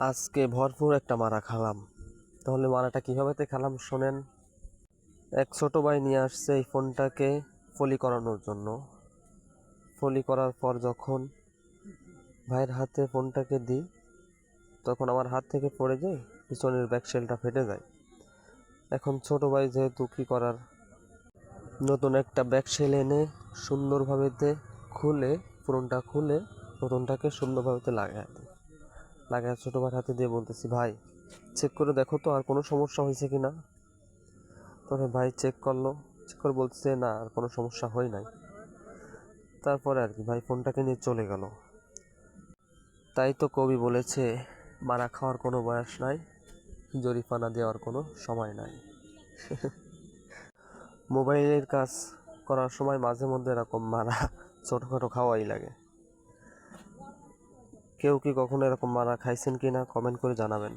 আজকে ভরপুর একটা মারা খালাম। তাহলে মারাটা কিভাবে খেলাম শোনেন। এক ছোট ভাই নিয়ে আসছে এই ফোনটাকে ফলি করানোর জন্য। ফলি করার পর যখন ভাইয়ের হাতে ফোনটাকে দিই, তখন আমার হাত থেকে পড়ে যায়, পিছনের ব্যাকশেলটা ফেটে যায়। এখন ছোট ভাই যেহেতু কি করার, নতুন একটা ব্যাকশেল এনে সুন্দরভাবে খুলে, পুরনটা খুলে নতুনটাকে সুন্দরভাবে লাগায় দেয়। লাগায় ছোট ভাইয়ের হাতে দিয়ে বলতেছি, ভাই চেক করে দেখো তো আর কোনো সমস্যা হয়েছে কিনা। তবে ভাই চেক করলো, চেক করে বলতেছে না, আর কোনো সমস্যা হয় নাই। তারপরে আর কি ভাই ফোনটাকে নিয়ে চলে গেল। তাই তো কবি বলেছে, মারা খাওয়ার কোনো বয়স নাই, জরিমানা দেওয়ার কোনো সময় নাই। মোবাইলের কাজ করার সময় মাঝে মধ্যে এরকম মারা ছোটোখাটো খাওয়াই লাগে। কেউ কি কখনো এরকম মারা খাইছেন কিনা কমেন্ট করে জানাবেন।